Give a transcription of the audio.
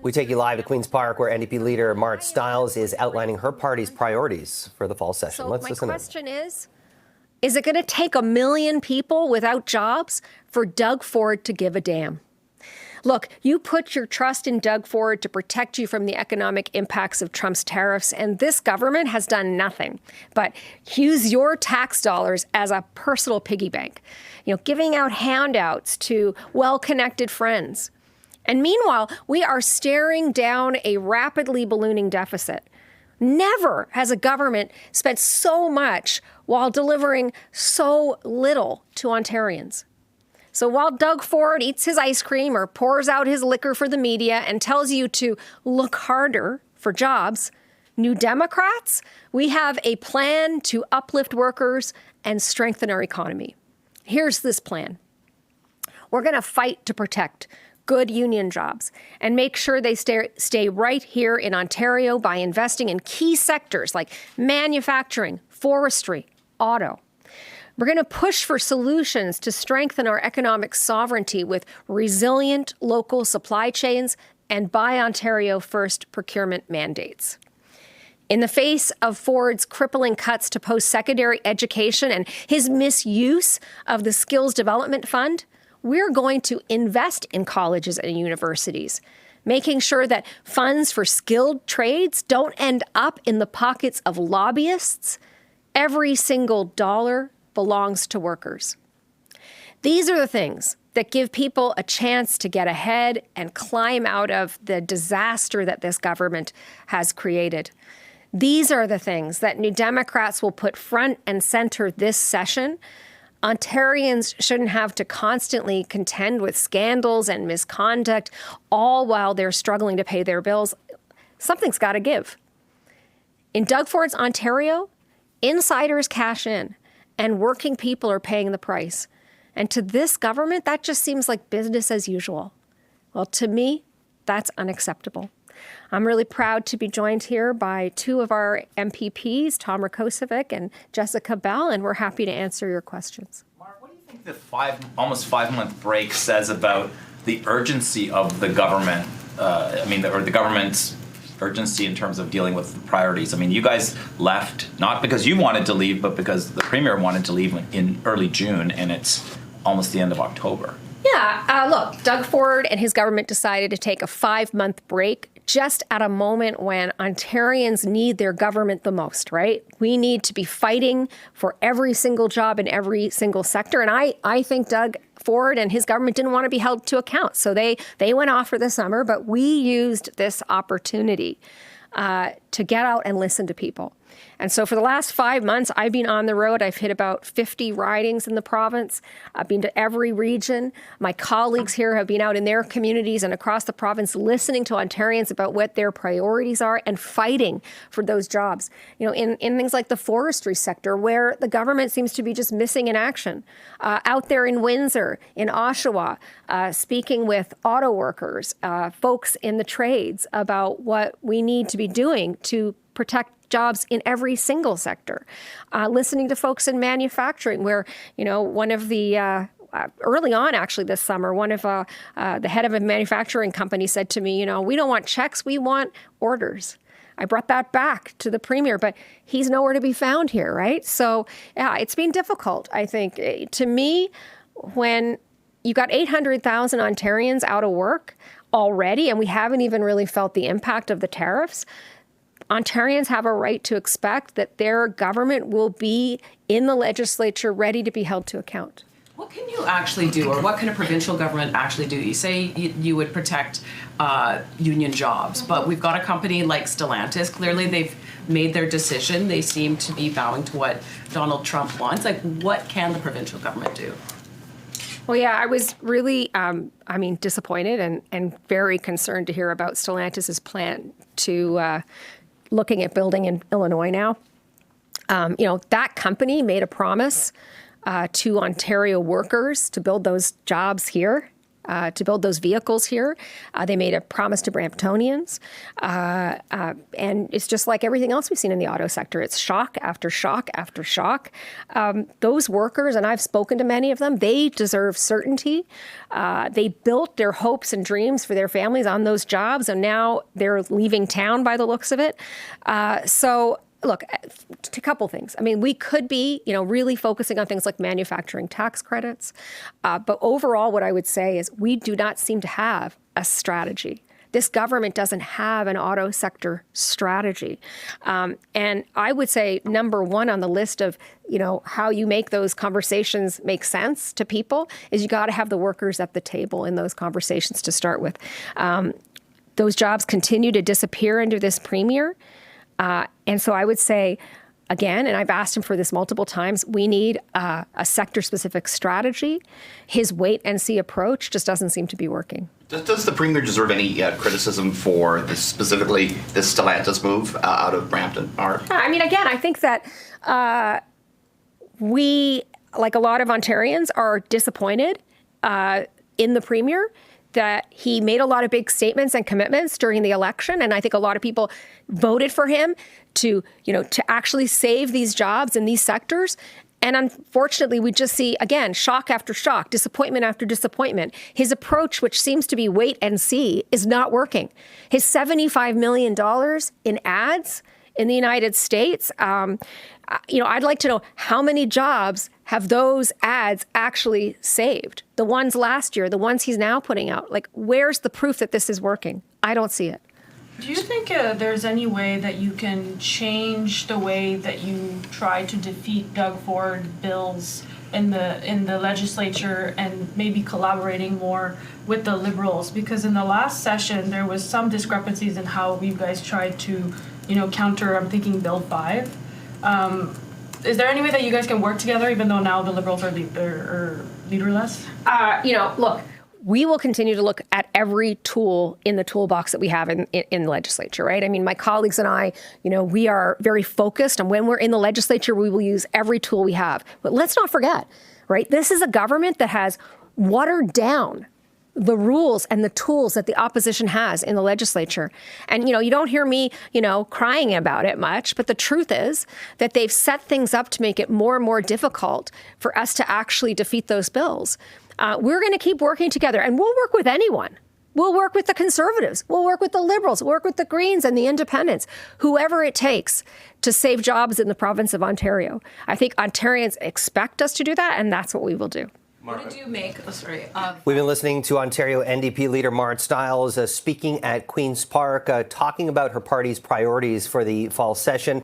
We take you live to Queen's Park, where NDP leader Marit Stiles is outlining her party's priorities for the fall session. So Let's my listen in. question is it going to take 1 million people without jobs for Doug Ford to give a damn? Look, you put your trust in Doug Ford to protect you from the economic impacts of Trump's tariffs, and this government has done nothing but use your tax dollars as a personal piggy bank, giving out handouts to well-connected friends. And meanwhile, we are staring down a rapidly ballooning deficit. Never has a government spent so much while delivering so little to Ontarians. So while Doug Ford eats his ice cream or pours out his liquor for the media and tells you to look harder for jobs, New Democrats, we have a plan to uplift workers and strengthen our economy. Here's this plan. We're going to fight to protect good union jobs and make sure they stay right here in Ontario by investing in key sectors like manufacturing, forestry, auto. We're going to push for solutions to strengthen our economic sovereignty with resilient local supply chains and Buy Ontario First procurement mandates. In the face of Ford's crippling cuts to post-secondary education and his misuse of the Skills Development Fund, we're going to invest in colleges and universities, making sure that funds for skilled trades don't end up in the pockets of lobbyists. Every single dollar belongs to workers. These are the things that give people a chance to get ahead and climb out of the disaster that this government has created. These are the things that New Democrats will put front and center this session. Ontarians shouldn't have to constantly contend with scandals and misconduct, all while they're struggling to pay their bills. Something's got to give. In Doug Ford's Ontario, insiders cash in, and working people are paying the price. And to this government, that just seems like business as usual. Well, to me, that's unacceptable. I'm really proud to be joined here by two of our MPPs, Tom Rakocevic and Jessica Bell, and we're happy to answer your questions. Mark, what do you think the almost 5 month break says about the urgency of the government? Or the government's urgency in terms of dealing with the priorities. I mean, you guys left not because you wanted to leave, but because the Premier wanted to leave in early June, and it's almost the end of October. Yeah, look, Doug Ford and his government decided to take a 5-month break just at a moment when Ontarians need their government the most, right? We need to be fighting for every single job in every single sector. And I think Doug Ford and his government didn't want to be held to account. So they went off for the summer, but we used this opportunity to get out and listen to people. And so for the last 5 months, I've been on the road. I've hit about 50 ridings in the province. I've been to every region. My colleagues here have been out in their communities and across the province listening to Ontarians about what their priorities are and fighting for those jobs. In things like the forestry sector, where the government seems to be just missing in action. Out there in Windsor, in Oshawa, speaking with auto workers, folks in the trades about what we need to be doing to protect jobs in every single sector. Listening to folks in manufacturing, where, one of the, early on actually this summer, one of the head of a manufacturing company said to me, we don't want checks, we want orders. I brought that back to the Premier, but he's nowhere to be found here, right? So, yeah, it's been difficult, I think. To me, when you got 800,000 Ontarians out of work already, and we haven't even really felt the impact of the tariffs, Ontarians have a right to expect that their government will be in the legislature ready to be held to account. What can you actually do, or what can a provincial government actually do? You say you would protect union jobs, but we've got a company like Stellantis. Clearly, they've made their decision. They seem to be bowing to what Donald Trump wants. Like, what can the provincial government do? Well, yeah, I was really, disappointed and very concerned to hear about Stellantis's plan to looking at building in Illinois now. That company made a promise to Ontario workers to build those jobs here. to build those vehicles here. They made a promise to Bramptonians. And it's just like everything else we've seen in the auto sector. It's shock after shock after shock. Those workers, and I've spoken to many of them, they deserve certainty. They built their hopes and dreams for their families on those jobs, and now they're leaving town by the looks of it. So look, a couple things. I mean, we could be, really focusing on things like manufacturing tax credits. But overall, what I would say is we do not seem to have a strategy. This government doesn't have an auto sector strategy. And I would say number one on the list of, how you make those conversations make sense to people is you got to have the workers at the table in those conversations to start with. Those jobs continue to disappear under this premier. And so I would say, again, and I've asked him for this multiple times, we need a sector-specific strategy. His wait-and-see approach just doesn't seem to be working. Does the Premier deserve any criticism for specifically this Stellantis move out of Brampton? I mean, again, I think that we, like a lot of Ontarians, are disappointed in the Premier, that he made a lot of big statements and commitments during the election. And I think a lot of people voted for him to actually save these jobs in these sectors. And unfortunately, we just see, again, shock after shock, disappointment after disappointment. His approach, which seems to be wait and see, is not working. His $75 million in ads in the United States, I'd like to know how many jobs have those ads actually saved? The ones last year, the ones he's now putting out. Like, where's the proof that this is working? I don't see it. Do you think there's any way that you can change the way that you try to defeat Doug Ford bills in the legislature and maybe collaborating more with the Liberals? Because in the last session, there was some discrepancies in how you guys tried to, counter, I'm thinking, Bill 5. Is there any way that you guys can work together, even though now the Liberals are leaderless? Look, we will continue to look at every tool in the toolbox that we have in the legislature, right? I mean, my colleagues and I, we are very focused, and when we're in the legislature, we will use every tool we have. But let's not forget, right? This is a government that has watered down the rules and the tools that the opposition has in the legislature. And, you don't hear me, crying about it much, but the truth is that they've set things up to make it more and more difficult for us to actually defeat those bills. We're going to keep working together, and we'll work with anyone. We'll work with the Conservatives. We'll work with the Liberals. We'll work with the Greens and the Independents, whoever it takes to save jobs in the province of Ontario. I think Ontarians expect us to do that, and that's what we will do. What did you make? We've been listening to Ontario NDP leader Marit Stiles speaking at Queen's Park, talking about her party's priorities for the fall session.